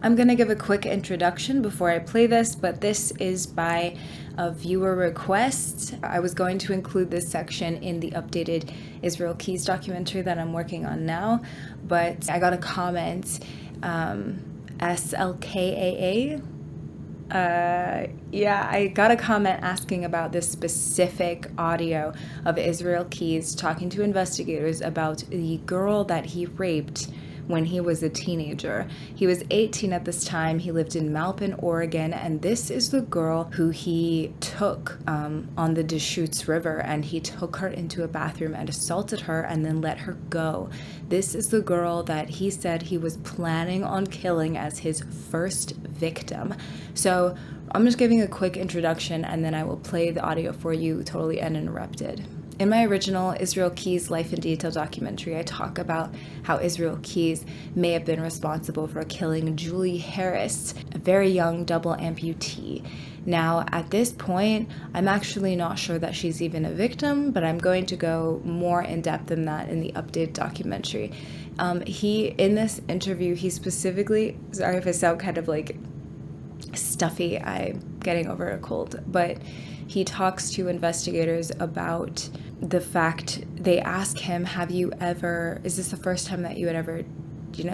I'm going to give a quick introduction before I play this, but this is by a viewer request. I was going to include this section in the updated Israel Keys documentary that I'm working on now, but I got a comment, SLKAA. I got a comment asking about this specific audio of Israel Keys talking to investigators about the girl that he raped when he was a teenager. He was 18 at this time. He lived in Maupin, Oregon, and this is the girl who he took on the Deschutes River, and he took her into a bathroom and assaulted her and then let her go. This is the girl that he said he was planning on killing as his first victim. So I'm just giving a quick introduction and then I will play the audio for you totally uninterrupted. In my original Israel Keys Life in Detail documentary, I talk about how Israel Keys may have been responsible for killing Julie Harris, a very young double amputee. Now, at this point, I'm actually not sure that she's even a victim, but I'm going to go more in depth than that in the updated documentary. In this interview, he specifically, sorry if I sound kind of like stuffy, I'm getting over a cold, but he talks to investigators about the fact, they ask him, is this the first time that you had ever,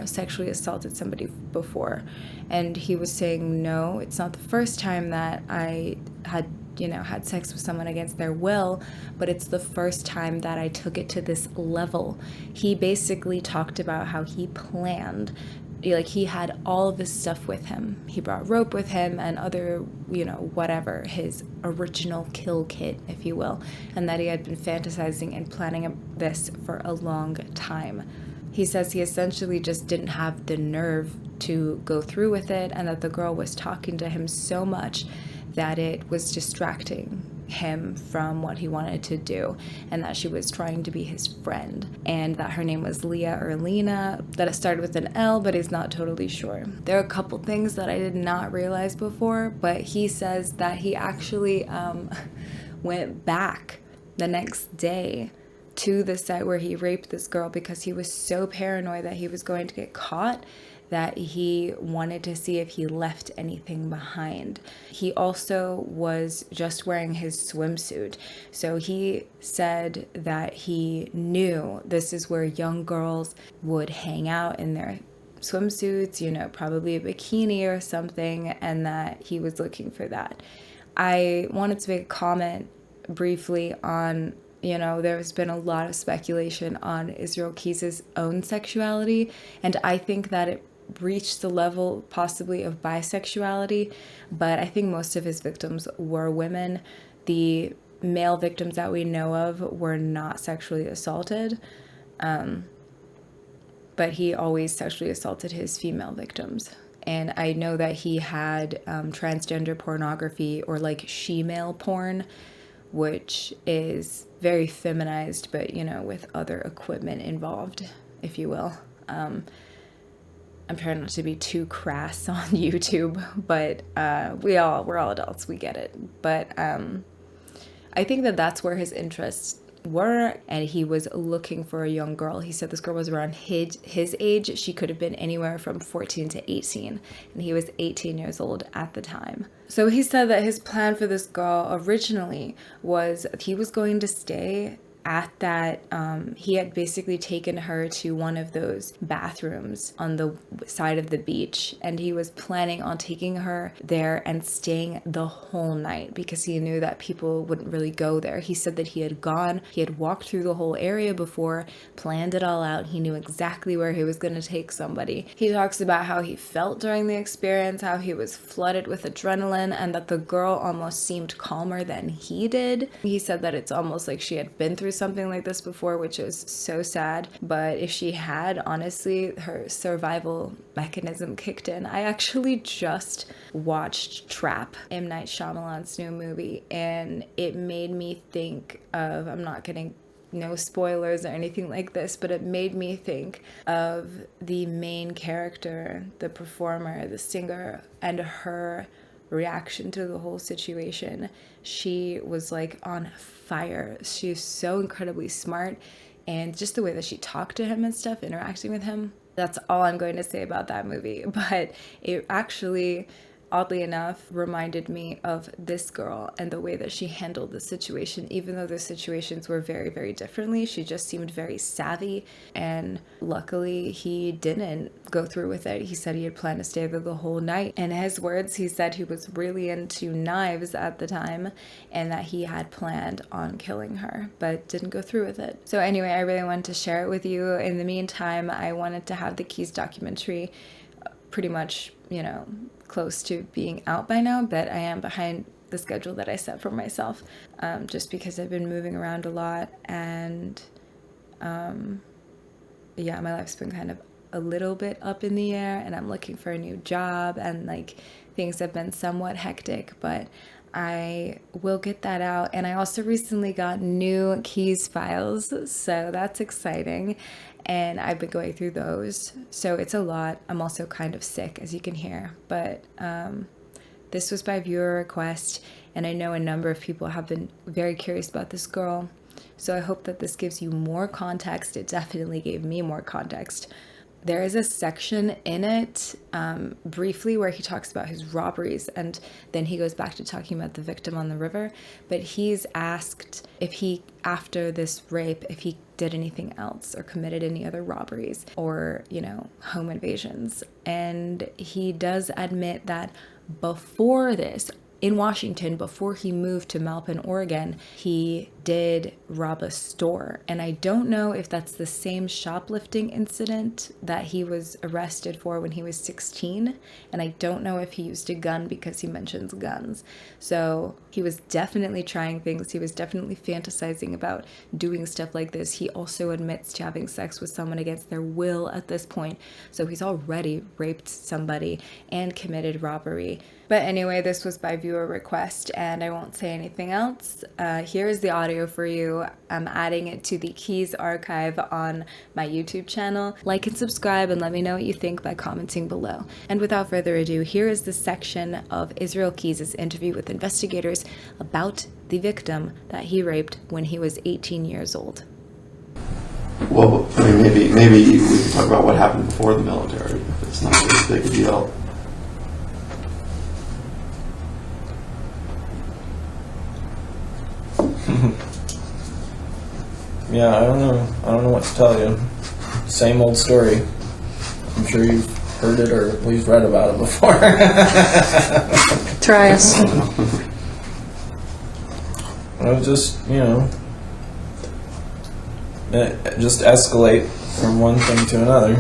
sexually assaulted somebody before? And he was saying, no, it's not the first time that I had sex with someone against their will, but it's the first time that I took it to this level. He basically talked about how he planned, like he had all of this stuff with him. He brought rope with him and other, whatever, his original kill kit, if you will, and that he had been fantasizing and planning this for a long time. He says he essentially just didn't have the nerve to go through with it, and that the girl was talking to him so much that it was distracting him from what he wanted to do, and that she was trying to be his friend, and that her name was Leah or Lena, that it started with an L, but he's not totally sure. There are a couple things that I did not realize before, but he says that he actually went back the next day to the site where he raped this girl because he was so paranoid that he was going to get caught, that he wanted to see if he left anything behind. He also was just wearing his swimsuit. So he said that he knew this is where young girls would hang out in their swimsuits, probably a bikini or something, and that he was looking for that. I wanted to make a comment briefly on, there's been a lot of speculation on Israel Keys' own sexuality, and I think that it reached the level possibly of bisexuality, but I think most of his victims were women. The male victims that we know of were not sexually assaulted, but he always sexually assaulted his female victims. And I know that he had transgender pornography, or like she-male porn, which is very feminized, but with other equipment involved, if you will. I'm trying not to be too crass on YouTube, but we're all adults, we get it. But I think that that's where his interests were, and he was looking for a young girl. He said this girl was around his age. She could have been anywhere from 14 to 18, and he was 18 years old at the time. So he said that his plan for this girl originally was he was going to stay at that, he had basically taken her to one of those bathrooms on the side of the beach, and he was planning on taking her there and staying the whole night because he knew that people wouldn't really go there. He said that he had walked through the whole area before, planned it all out. He knew exactly where he was going to take somebody. He talks about how he felt during the experience, how he was flooded with adrenaline, and that the girl almost seemed calmer than he did. He said that it's almost like she had been through something like this before, which is so sad. But if she had, honestly, her survival mechanism kicked in. I actually just watched Trap, M. Night Shyamalan's new movie, and it made me think of, I'm not getting no spoilers or anything like this, but it made me think of the main character, the performer, the singer, and her reaction to the whole situation. She was like on fire. She's so incredibly smart, and just the way that she talked to him and stuff, interacting with him, That's all I'm going to say about that movie. But it actually, oddly enough, reminded me of this girl and the way that she handled the situation. Even though the situations were very, very differently, she just seemed very savvy. And luckily, he didn't go through with it. He said he had planned to stay there the whole night. In his words, he said he was really into knives at the time and that he had planned on killing her, but didn't go through with it. So anyway, I really wanted to share it with you. In the meantime, I wanted to have the Keys documentary pretty much, close to being out by now, but I am behind the schedule that I set for myself, just because I've been moving around a lot, and my life's been kind of a little bit up in the air, and I'm looking for a new job, and things have been somewhat hectic, but I will get that out. And I also recently got new Keys files, so that's exciting. And I've been going through those. So it's a lot. I'm also kind of sick, as you can hear. But this was by viewer request. And I know a number of people have been very curious about this girl. So I hope that this gives you more context. It definitely gave me more context. There is a section in it, briefly, where he talks about his robberies, and then he goes back to talking about the victim on the river. But he's asked if he, after this rape, if he did anything else or committed any other robberies or, home invasions. And he does admit that before this, in Washington, before he moved to Maupin, Oregon, he did rob a store. And I don't know if that's the same shoplifting incident that he was arrested for when he was 16. And I don't know if he used a gun, because he mentions guns. So he was definitely trying things. He was definitely fantasizing about doing stuff like this. He also admits to having sex with someone against their will at this point. So he's already raped somebody and committed robbery. But anyway, this was by viewer request, and I won't say anything else. Here is the audio for you. I'm adding it to the Keys archive on my YouTube channel. Like and subscribe, and let me know what you think by commenting below. And without further ado, here is the section of Israel Keys' interview with investigators about the victim that he raped when he was 18 years old. Well, I mean, maybe we can talk about what happened before the military, if it's not as big a deal. Yeah, I don't know what to tell you. Same old story. I'm sure you've heard it or at least read about it before. Try us. It was just, it just escalate from one thing to another.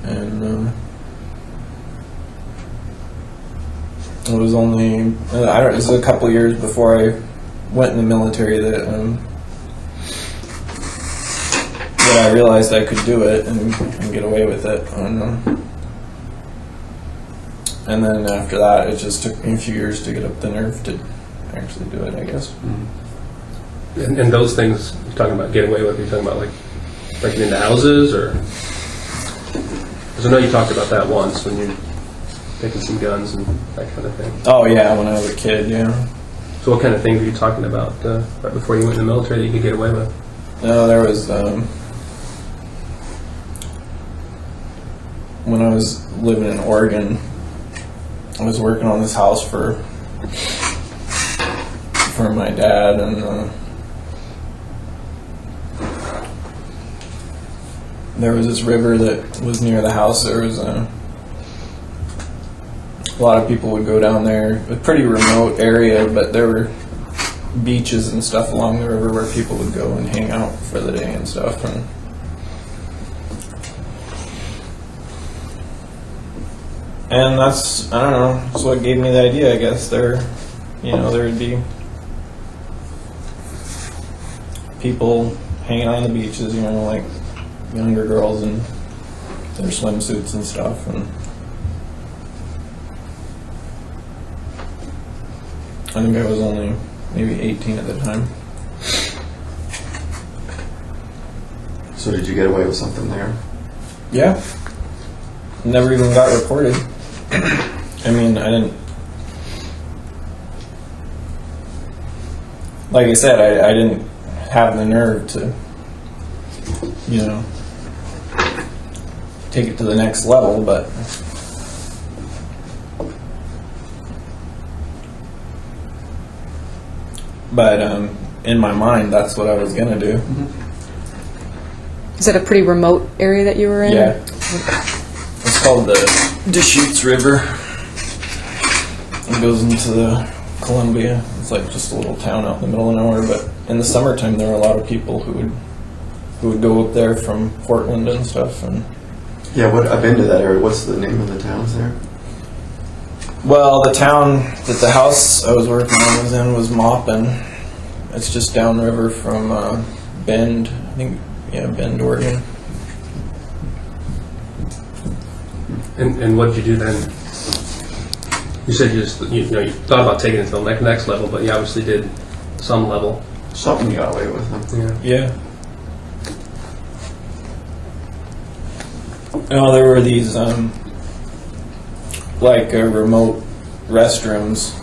And it was only, it was a couple years before I went in the military that I realized I could do it and get away with it. And then after that, it just took me a few years to get up the nerve to actually do it, I guess. Mm-hmm. And those things you're talking about getting away with, you're talking about like breaking into houses, or? Because I know you talked about that once when you're taking some guns and that kind of thing. Oh yeah, when I was a kid, yeah. So what kind of things were you talking about right before you went in the military that you could get away with? No, there was, when I was living in Oregon, I was working on this house for my dad, and there was this river that was near the house. There was a lot of people would go down there. It was a pretty remote area, but there were beaches and stuff along the river where people would go and hang out for the day and stuff. And that's, I don't know, that's what gave me the idea, I guess. There would be people hanging on the beaches, like younger girls in their swimsuits and stuff. And I think I was only maybe 18 at the time. So did you get away with something there? Yeah. Never even got reported. I mean, I didn't... Like I said, I didn't have the nerve to, take it to the next level, but in my mind, that's what I was gonna do. Is that a pretty remote area that you were in? Yeah. It's called the Deschutes River. It goes into the Columbia. It's like just a little town out in the middle of nowhere. But in the summertime, there were a lot of people who would go up there from Portland and stuff. And Yeah, I've been to that area. What's the name of the towns there? well, the town that the house I was working on was in was Maupin. It's just downriver from Bend, I think. Yeah, Bend, Oregon. And what did you do then? You said you thought about taking it to the next level, but you obviously did some level. Something you got away with, huh? Yeah. Yeah. Oh, there were these remote restrooms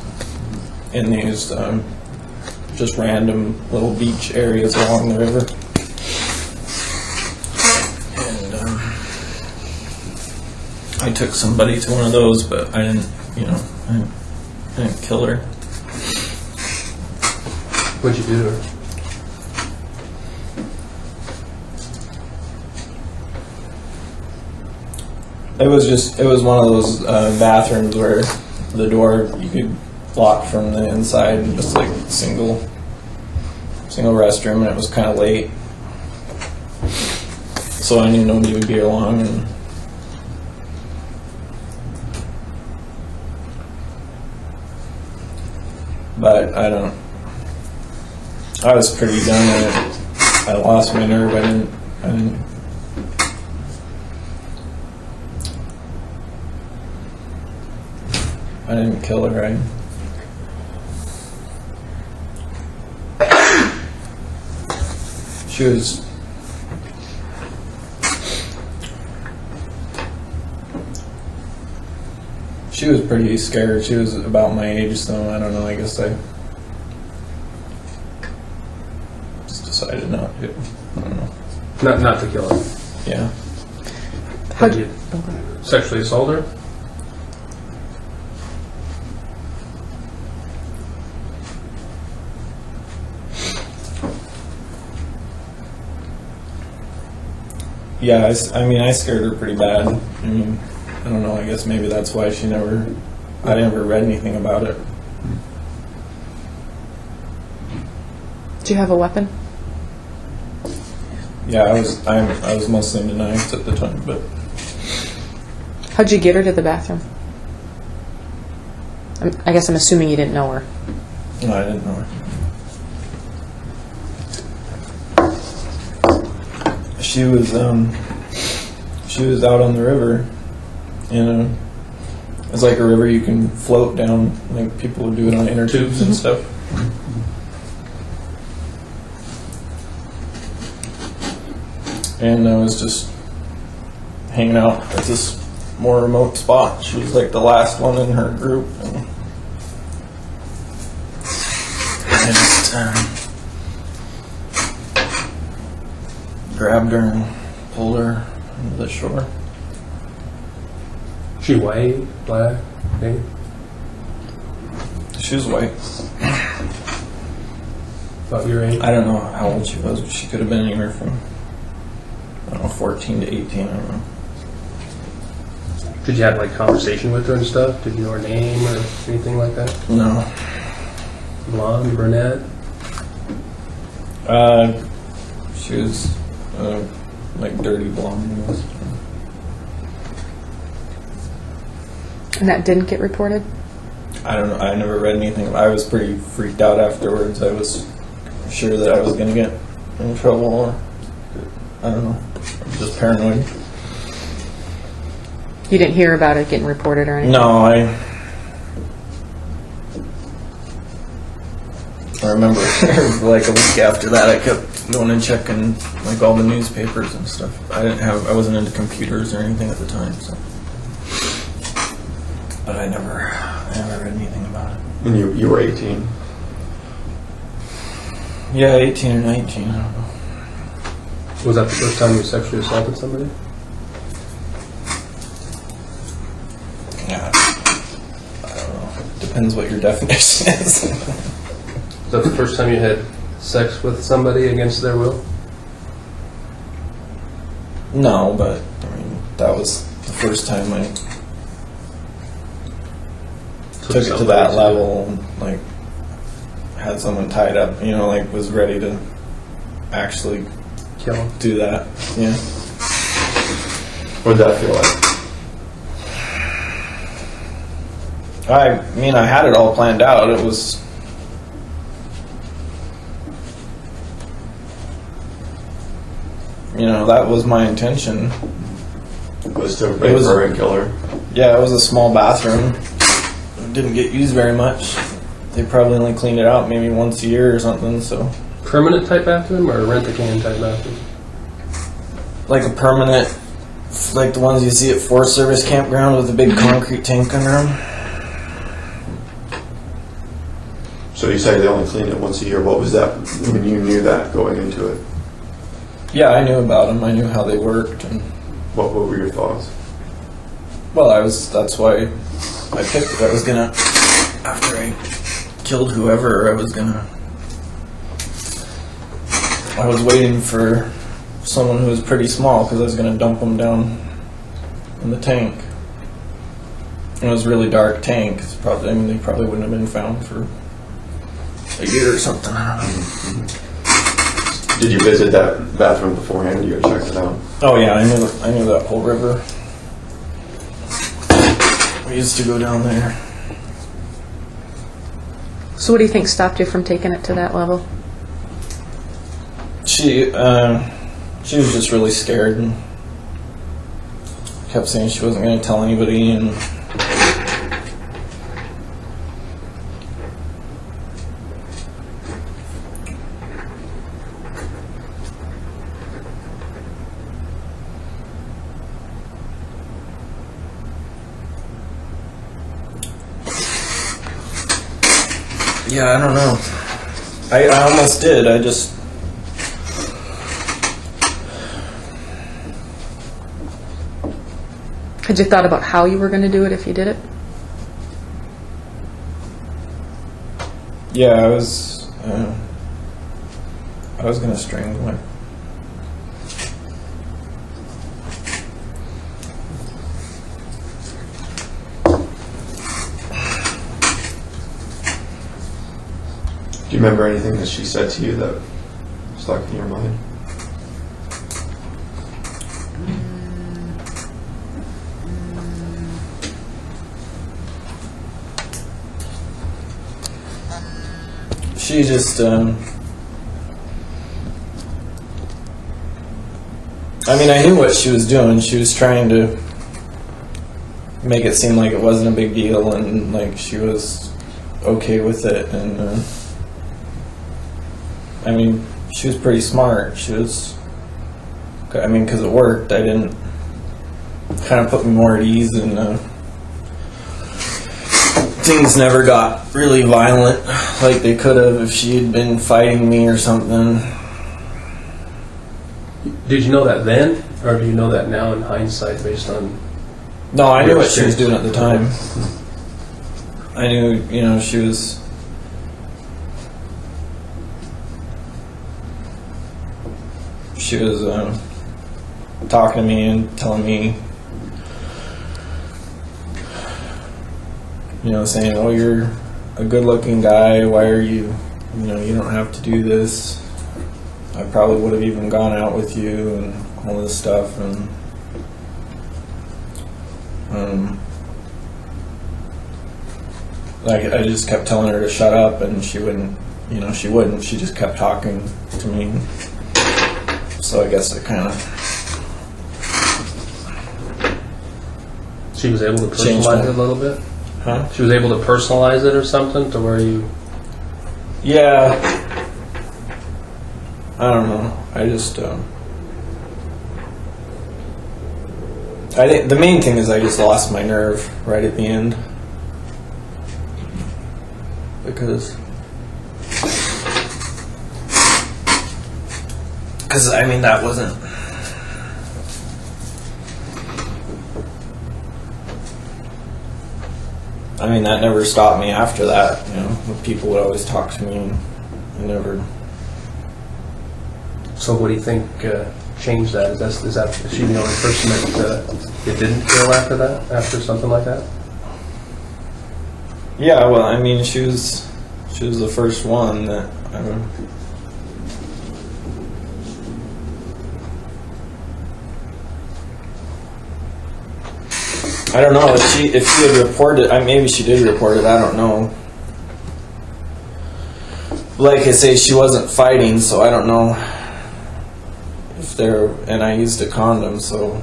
in these just random little beach areas along the river. And I took somebody to one of those, but I didn't kill her. What'd you do to her? It was one of those bathrooms where the door you could lock from the inside, and just like single restroom, and it was kind of late, so I knew nobody would be along. And but I was pretty done at it. I lost my nerve. I didn't kill her, right? She was pretty scared. She was about my age, so I don't know, I guess I just decided not to. I don't know. Not to kill her. Yeah. Did you sexually assault her? Yeah, I scared her pretty bad. I mean, I don't know, I guess maybe that's why I never read anything about it. Do you have a weapon? Yeah, I was mostly into knives at the time, but How'd you get her to the bathroom? I guess I'm assuming you didn't know her. no, I didn't know her. She was out on the river, and it's like a river you can float down, like people would do it on inner tubes and stuff. And I was just hanging out at this more remote spot. She was like the last one in her group, and I just grabbed her and pulled her into the shore. She white, black, pink? She was white. About your age? I don't know how old she was, but she could have been anywhere from, 14 to 18, I don't know. Did you have like conversation with her and stuff? Did you know her name or anything like that? No. Blonde, brunette? She was like dirty blonde. And that didn't get reported? I don't know. I never read anything. I was pretty freaked out afterwards. I was sure that I was going to get in trouble, or I don't know. I was just paranoid. You didn't hear about it getting reported or anything? No, I remember like a week after that, I kept going and checking like all the newspapers and stuff. I wasn't into computers or anything at the time, so. But I never read anything about it. And you were 18. Yeah, 18 or 19, I don't know. Was that the first time you sexually assaulted somebody? depends what your definition is. Is that the first time you had sex with somebody against their will? No, but I mean that was the first time I took it to that level, and, like, had someone tied up, you know, like, was ready to actually Kill him. do that. Yeah. What did that feel like? I mean, I had it all planned out. It was, you know, that was my intention. Was to rape her and kill her? Yeah, it was a small bathroom. It didn't get used very much. They probably only cleaned it out maybe once a year or something, so. Permanent type bathroom or rent-a-can type bathroom? Like a permanent, like the ones you see at Forest Service campground with a big concrete tank under them. So you say they only clean it once a year. What was that when you knew that going into it? Yeah, I knew about them. I knew how they worked, and What were your thoughts? well, that's why I picked it. I was gonna, after I killed whoever, I was waiting for someone who was pretty small because I was gonna dump them down in the tank. It was a really dark tank. It's probably, I mean, they probably wouldn't have been found for a year or something. I don't know. Did you visit that bathroom beforehand? You checked it out? Oh yeah, I knew that whole river. We used to go down there. So what do you think stopped you from taking it to that level? She was just really scared and kept saying she wasn't going to tell anybody, and yeah, I don't know. I almost did. I just Had you thought about how you were going to do it if you did it? yeah, I was going to strangle her. Do you remember anything that she said to you that stuck in your mind? She just, I mean, I knew what she was doing. She was trying to make it seem like it wasn't a big deal, and like she was okay with it. And I mean, she was pretty smart. She was, I mean, because it worked. I didn't, kind of put me more at ease, and things never got really violent like they could have if she had been fighting me or something. Did you know that then, or do you know that now in hindsight based on... No, I knew your what she was experience? doing at the time. I knew, you know, she was talking to me and telling me, you know, saying, "Oh, you're a good-looking guy. Why are you, you know, you don't have to do this. I probably would have even gone out with you," and all this stuff. And like, I just kept telling her to shut up, and she wouldn't. You know, she wouldn't. She just kept talking to me. So I guess it kind of She was able to Changed personalize my- it a little bit? Huh? She was able to personalize it or something to where you... Yeah. I don't know. I just, I think the main thing is I just lost my nerve right at the end. Because I mean, that wasn't... I mean, that never stopped me after that. You know, people would always talk to me, and I never. So what do you think changed that? Is she the only person that it didn't kill after that? After something like that? Yeah, well, I mean, she was the first one that I don't know if she had reported. Maybe she did report it. I don't know. Like I say, she wasn't fighting, so I don't know if there. And I used a condom, so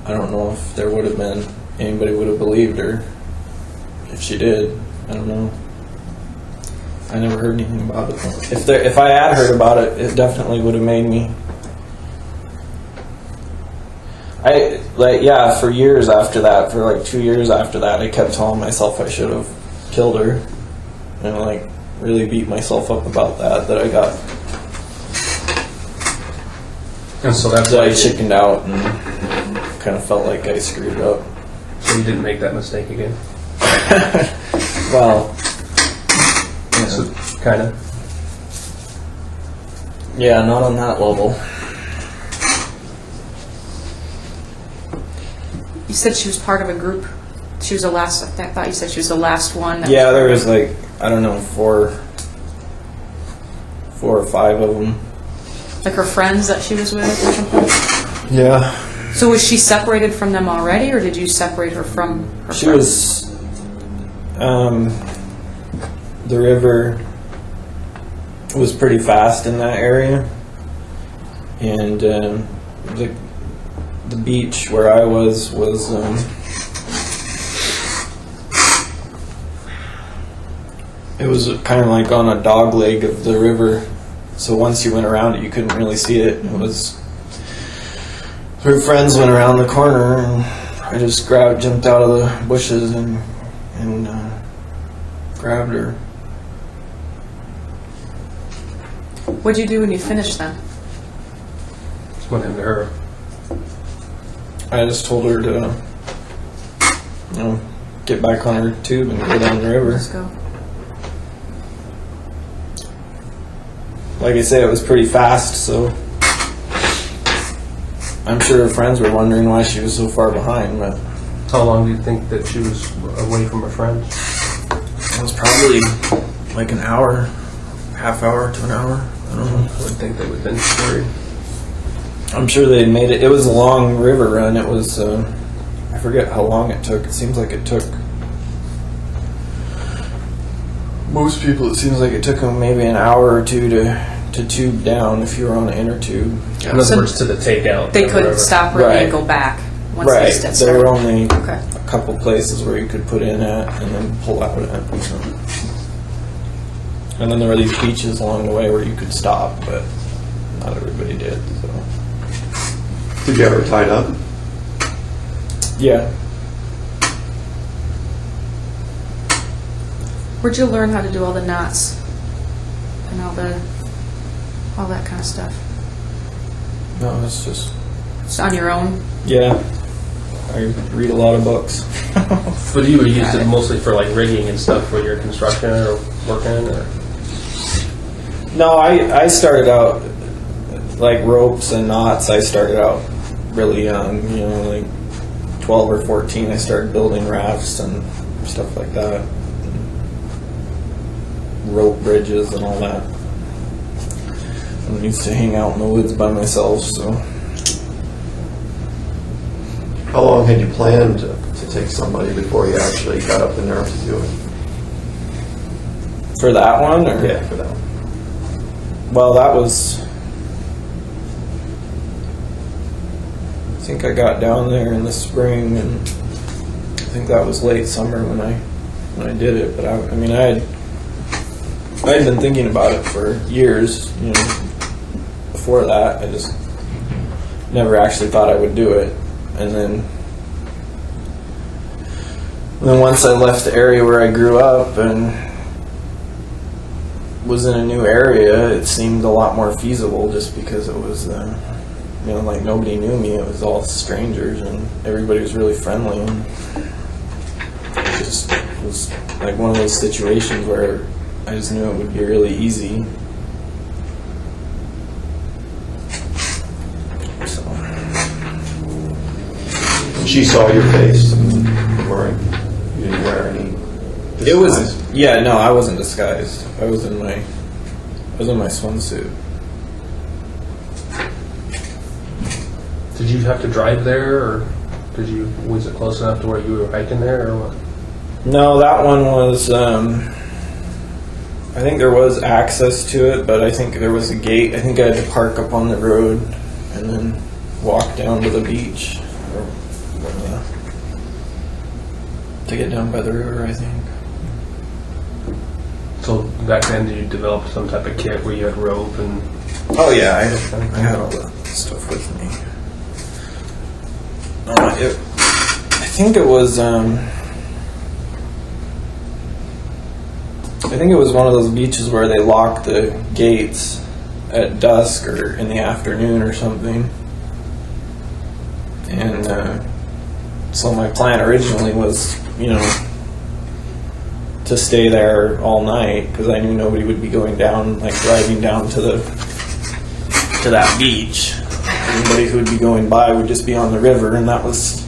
I don't know if there would have been anybody would have believed her if she did. I don't know. I never heard anything about it. If I had heard about it, it definitely would have made me. For years after that, for like 2 years after that, I kept telling myself I should have killed her, and like really beat myself up about that I got. And so that's that why I chickened out and kind of felt like I screwed up. So you didn't make that mistake again. Well, So, kind of. yeah, not on that level. You said she was part of a group. She was the last. I thought you said she was the last one. That Yeah, there was like, I don't know, four or five of them. like her friends that she was with or something. Yeah. So was she separated from them already, or did you separate her from her She friends? was, the river was pretty fast in that area, and the beach where I was it was kind of like on a dog leg of the river, so once you went around it you couldn't really see it. It was her friends went around the corner and I just jumped out of the bushes and grabbed her. What'd you do when you finished them? What happened to her? I just told her to, get back on her tube and go down the river. Let's go. Like I say, it was pretty fast, so I'm sure her friends were wondering why she was so far behind, but How long do you think that she was away from her friends? it was probably like an hour, half hour to an hour. I don't know. I would think they would have been worried. I'm sure they made it. It was a long river run. It was, I forget how long it took. It seems like it took most people. It seems like it took them maybe an hour or two to tube down if you were on an inner tube. In other So words, to the takeout. They or couldn't whatever. stop really Right. and go back once Right. they stepped There were started. only Okay. a couple places where you could put in at and then pull out at. So. And then there were these beaches along the way where you could stop, but not everybody did. So. Did you ever tied up? Yeah. Where'd you learn how to do all the knots and all that kind of stuff? No, it's just. It's on your own. Yeah. I read a lot of books. But you would use it mostly for like rigging and stuff for your construction or working, or No, I started out like ropes and knots. I started out really young, like 12 or 14. I started building rafts and stuff like that, rope bridges and all that. I used to hang out in the woods by myself, so How long had you planned to take somebody before you actually got up the nerve to do it? for that one, or Yeah, for that one. well, that was. I think I got down there in the spring, and I think that was late summer when I did it. But I had been thinking about it for years. Before that, I just never actually thought I would do it. And then once I left the area where I grew up and was in a new area, it seemed a lot more feasible just because it was, like nobody knew me. It was all strangers and everybody was really friendly. And it just was like one of those situations where I just knew it would be really easy. So, She saw your face and you didn't wear any disguise. it was, yeah, no, I wasn't disguised. I was in my swimsuit. Did you have to drive there, or was it close enough to where you were hiking there, or what? No, that one was, I think there was access to it, but I think there was a gate. I think I had to park up on the road and then walk down to the beach to get down by the river, I think. So back then, did you develop some type of kit where you had rope and? Oh yeah, I had all that stuff with me. I think it was one of those beaches where they lock the gates at dusk or in the afternoon or something. And so my plan originally was, to stay there all night because I knew nobody would be going down, like driving down to that beach. Anybody who would be going by would just be on the river, and that was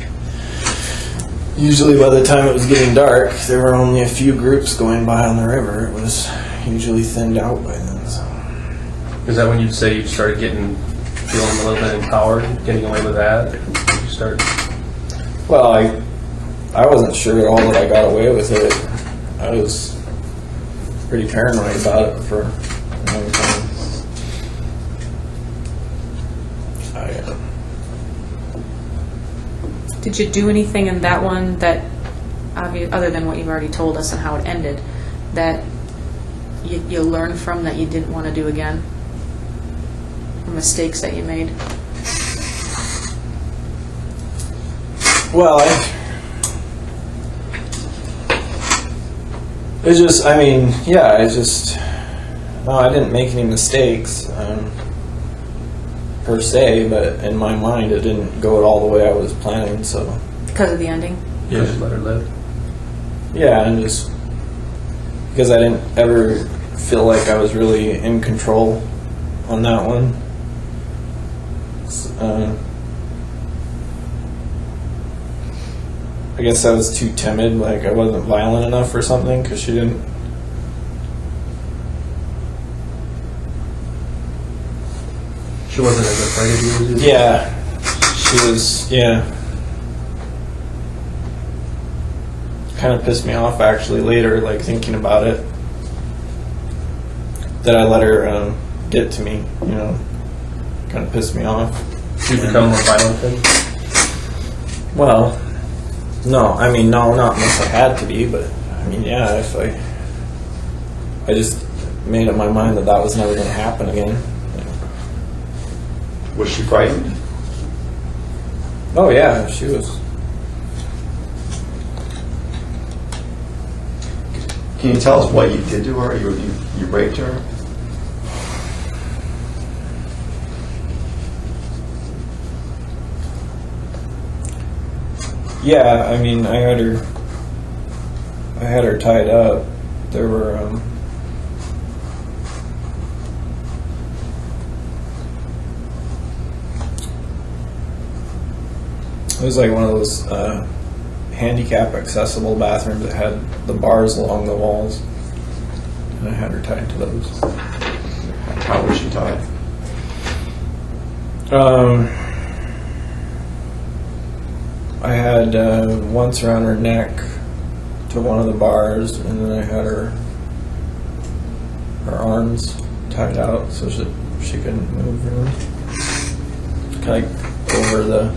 usually by the time it was getting dark. There were only a few groups going by on the river. It was usually thinned out by then. So. Is that when you'd say you started feeling a little bit empowered, getting away with that? Did you start? Well, I wasn't sure at all that I got away with it. I was pretty paranoid about it for a long time. Did you do anything in that one that, other than what you've already told us and how it ended, that you learned from that you didn't want to do again? Or mistakes that you made? Well, I didn't make any mistakes per se, but in my mind it didn't go all the way I was planning, so. Because of the ending? Yeah, just let her live. Yeah, and just because I didn't ever feel like I was really in control on that one. I guess I was too timid, like I wasn't violent enough or something, because she didn't. She wasn't as afraid of you as you? Yeah, she was, yeah. Kind of pissed me off actually later, like thinking about it, that I let her get to me, kind of pissed me off. Did you become more violent then? Well, no, not unless I had to be, but yeah, if I just made up my mind that was never going to happen again. Was she frightened? Oh yeah, she was. Can you tell us what you did to her? You raped her? Yeah, I had her tied up. There were it was like one of those handicap accessible bathrooms that had the bars along the walls, and I had her tied to those. How was she tied? I had once around her neck to one of the bars, and then I had her arms tied out so she couldn't move really. Kind of over the.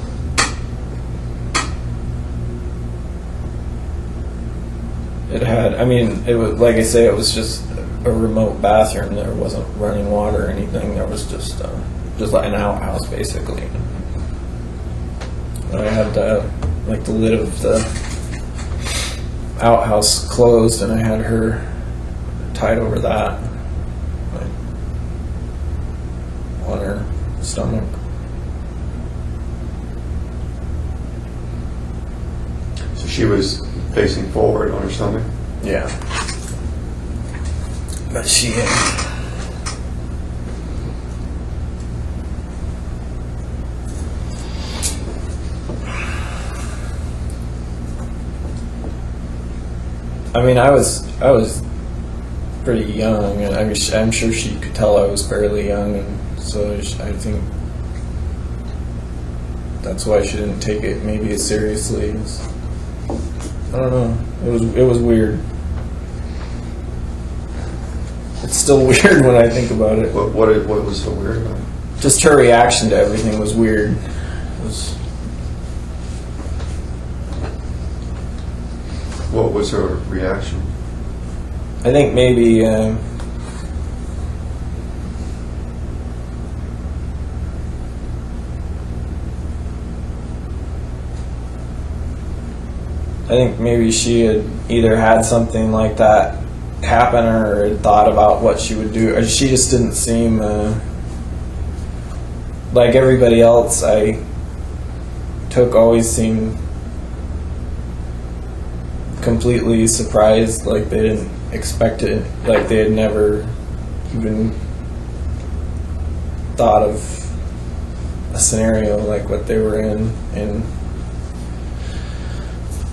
It had, it was, like I say, it was just a remote bathroom. There wasn't running water or anything. There was just like an outhouse, basically. And I had the lid of the outhouse closed, and I had her tied over that, on her stomach. So she was facing forward on her stomach. Yeah. But she. I mean, I was pretty young, and I mean, I'm sure she could tell I was fairly young, and so I think that's why she didn't take it maybe as seriously. I don't know. It was weird. It's still weird when I think about it. What was so weird about it? Just her reaction to everything was weird. What was her reaction? I think maybe she had either had something like that happen or had thought about what she would do. Or she just didn't seem like everybody else I took always seemed completely surprised, like they didn't expect it, like they had never even thought of a scenario like what they were in. And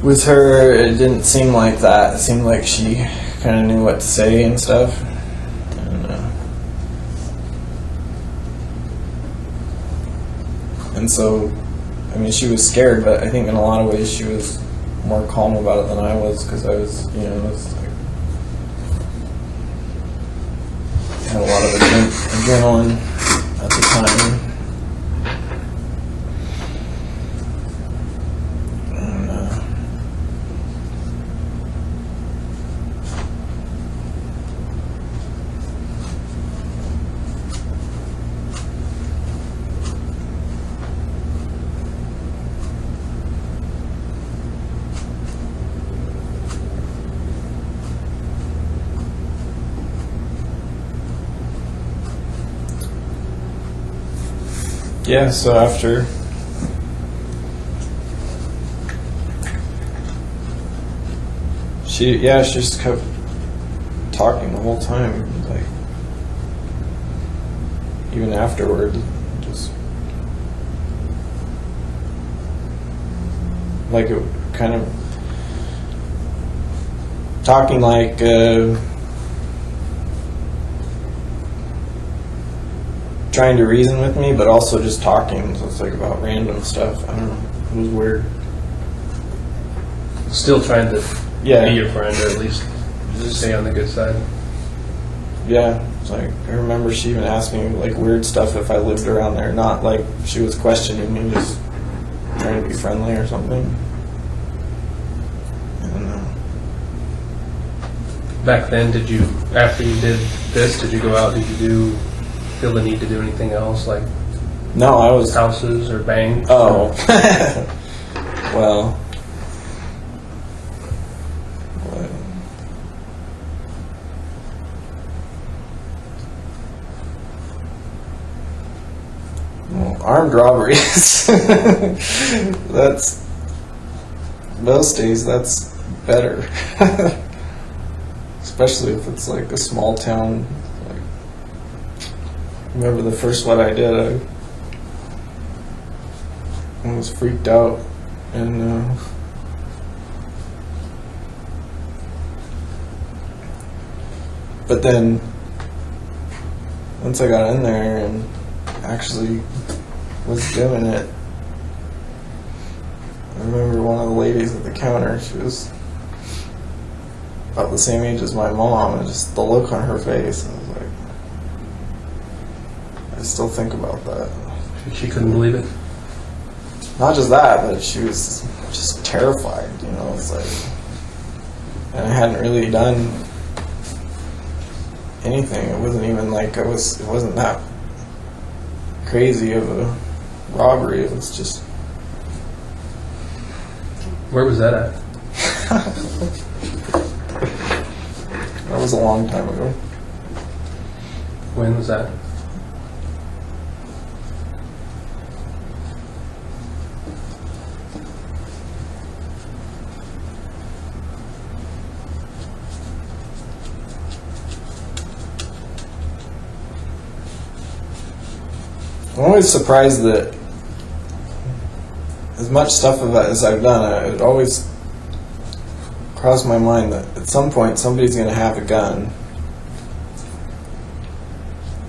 with her, it didn't seem like that. It seemed like she kind of knew what to say and stuff. And so, I mean, she was scared, but I think in a lot of ways she was more calm about it than I was, because I was, I was like, had a lot of adrenaline at the time. Yeah, so after she just kept talking the whole time, like even afterward, just like it kind of talking like trying to reason with me, but also just talking. So it's like about random stuff. I don't know. It was weird. Still trying to be your friend, or at least stay on the good side. Yeah. It's like, I remember she even asked me like weird stuff if I lived around there. Not like she was questioning me, just trying to be friendly or something. I don't know. Back then, after you did this, did you go out, did you feel the need to do anything else, like No, I was... houses or banks? Oh. Well... Armed robberies. That's... Most days, that's better. Especially if it's like a small town. Like, remember the first one I did, I was freaked out, and but then once I got in there and actually was doing it, I remember one of the ladies at the counter, she was about the same age as my mom, and just the look on her face, I was like, I still think about that. She couldn't believe it? Not just that, but she was just terrified, it's like, and I hadn't really done anything. It wasn't even like it wasn't that crazy of a robbery. It was just... Where was that at? That was a long time ago. When was that? I'm always surprised that as much stuff of that as I've done, it always crossed my mind that at some point somebody's going to have a gun.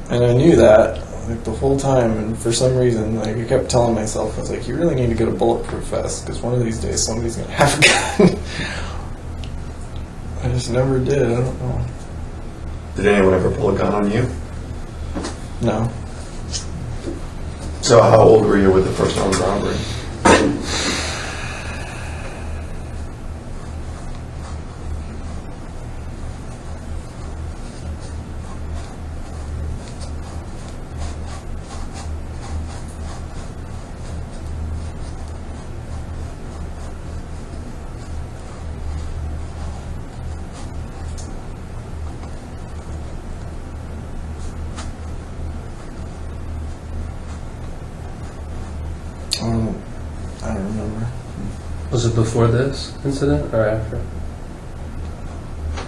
And I knew that like the whole time, and for some reason, like I kept telling myself, I was like, you really need to get a bulletproof vest because one of these days somebody's going to have a gun. I just never did. I don't know. Did anyone ever pull a gun on you? No. So how old were you with the first armed robbery? I don't remember. Was it before this incident or after?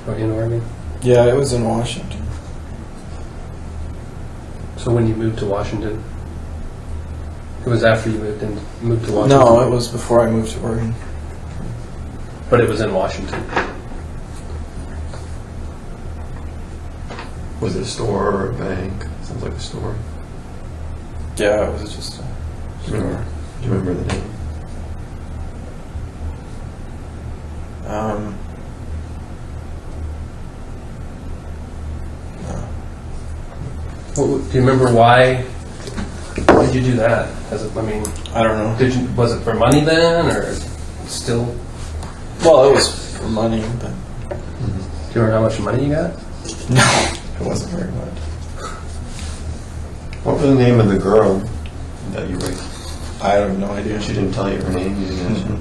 Or in Oregon? Yeah, it was in Washington. So when you moved to Washington? It was after you moved to Washington? No, it was before I moved to Oregon. But it was in Washington. Was it a store or a bank? Sounds like a store. Yeah, it was just a Do you remember? Do you remember the name? No. Well, do you remember why did you do that? I mean, I don't know. was it for money then, or still? Well, it was for money, but Do you remember how much money you got? no, it wasn't very much. What was the name of the girl that you raped? I have no idea. She didn't tell you her name. You didn't ask her.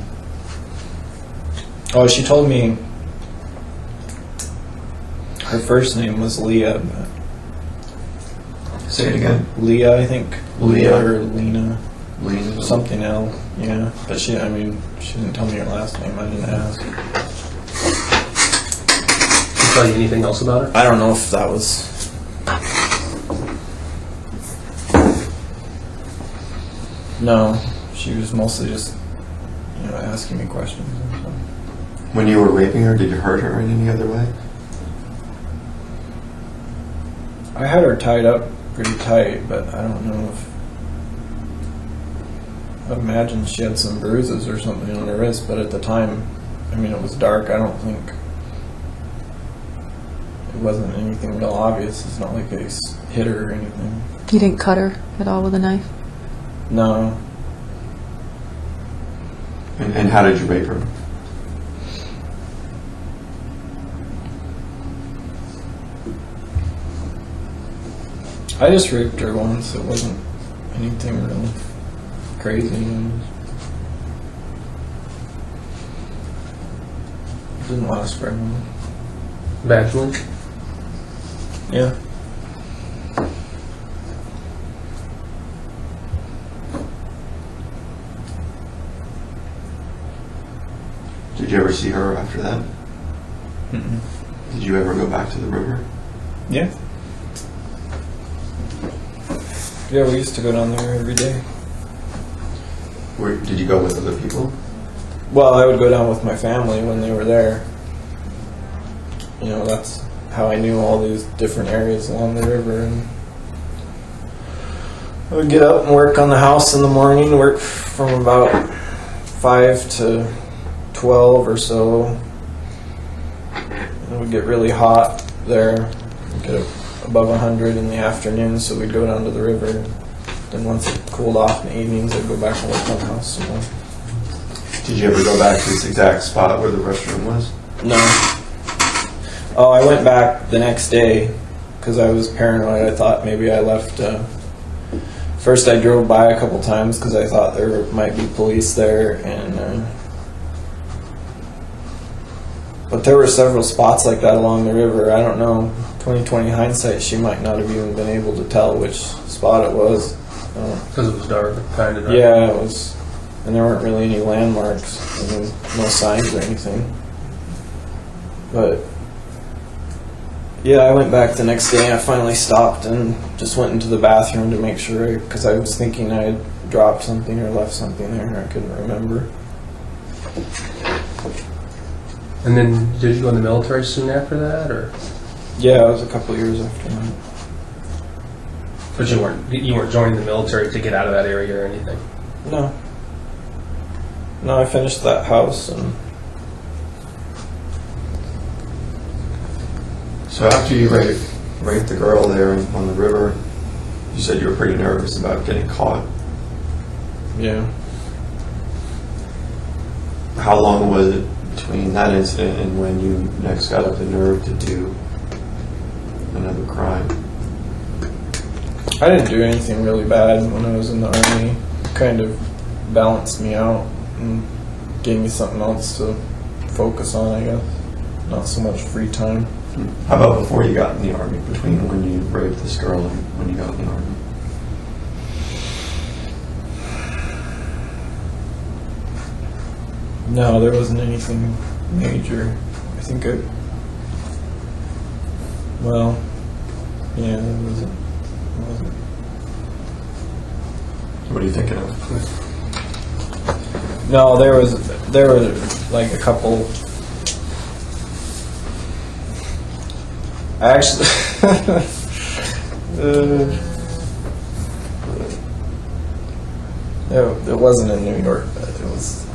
Oh, she told me her first name was Leah, but Say it again. Leah, I think. Leah. Or Lena. Lena. Something else, yeah. But she didn't tell me her last name. I didn't ask. Did she tell you anything else about her? I don't know if that was. No, she was mostly just, asking me questions and stuff. When you were raping her, did you hurt her in any other way? I had her tied up pretty tight, but I don't know if. I'd imagine she had some bruises or something on her wrist, but at the time, it was dark. I don't think. It wasn't anything real obvious. It's not like I hit her or anything. You didn't cut her at all with a knife? No. And how did you rape her? I just raped her once. It wasn't anything real crazy. It didn't last very long. Vaginally? Yeah. Did you ever see her after that? Mm-mm. Did you ever go back to the river? Yeah. Yeah, we used to go down there every day. Did you go with other people? Well, I would go down with my family when they were there. That's how I knew all these different areas along the river. And I would get up and work on the house in the morning, work from about 5 to 12 or so. It would get really hot there. We'd get above 100 in the afternoon, so we'd go down to the river. Then once it cooled off in the evenings, I'd go back and work on the house some more. Did you ever go back to this exact spot where the restroom was? No. Oh, I went back the next day because I was paranoid. I thought maybe I left. First, I drove by a couple times because I thought there might be police there, but there were several spots like that along the river. I don't know. 20/20 hindsight, she might not have even been able to tell which spot it was. Because it was dark, kind of dark. Yeah, it was, and there weren't really any landmarks. No signs or anything. But Yeah, I went back the next day and I finally stopped and just went into the bathroom to make sure, because I was thinking I had dropped something or left something there and I couldn't remember. And then did you go in the military soon after that, or? Yeah, it was a couple years after that. But you weren't joining the military to get out of that area or anything? No. No, I finished that house and... So after you raped the girl there on the river, you said you were pretty nervous about getting caught. Yeah. How long was it between that incident and when you next got up the nerve to do another crime? I didn't do anything really bad when I was in the Army. It kind of balanced me out and gave me something else to focus on, I guess. Not so much free time. How about before you got in the Army, between when you raped this girl and when you got in the Army? No, there wasn't anything major. I think well, yeah, there wasn't. What are you thinking of? No, there were like a couple. Actually, it wasn't in New York, but it was.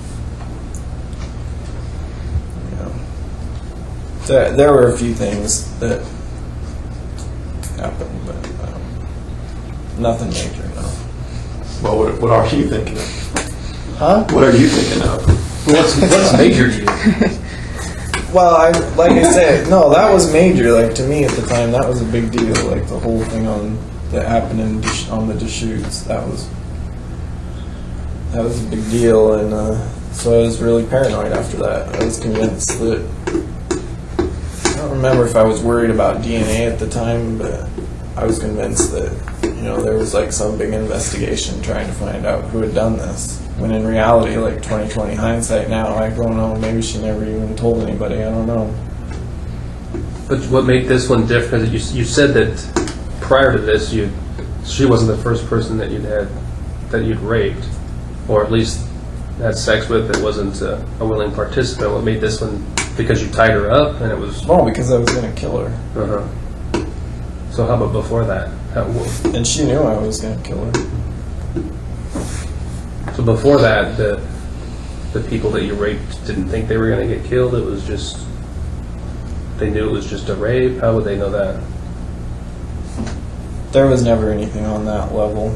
There were a few things that happened, but nothing major, no. Well, what are you thinking of? Huh? What are you thinking of? What's major to you? Well, like I said, no, that was major. Like, to me at the time, that was a big deal. Like, the whole thing that happened on the Deschutes, that was a big deal, and so I was really paranoid after that. I was convinced that. I don't remember if I was worried about DNA at the time, but I was convinced that, there was like some big investigation trying to find out who had done this. When in reality, like 20/20 hindsight now, I don't know, maybe she never even told anybody, I don't know. But what made this one different? You said that prior to this, she wasn't the first person that you'd raped, or at least had sex with that wasn't a willing participant. What made this one? Because you tied her up and it was... No, because I was going to kill her. Uh-huh. So how about before that? And she knew I was going to kill her. So before that, the people that you raped didn't think they were going to get killed? It was just... They knew it was just a rape? How would they know that? There was never anything on that level.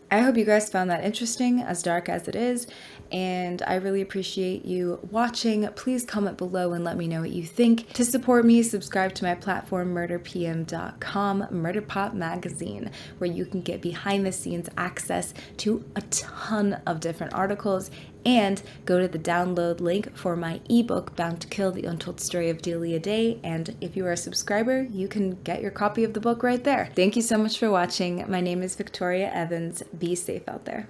I hope you guys found that interesting, as dark as it is, and I really appreciate you watching. Please comment below and let me know what you think. To support me, subscribe to my platform, murderpm.com, Murder Pop Magazine, where you can get behind the scenes access to a ton of different articles, and go to the download link for my ebook, Bound to Kill: The Untold Story of Leah Day, and if you are a subscriber, you can get your copy of the book right there. Thank you so much for watching. My name is Victoria Evans. Be safe out there.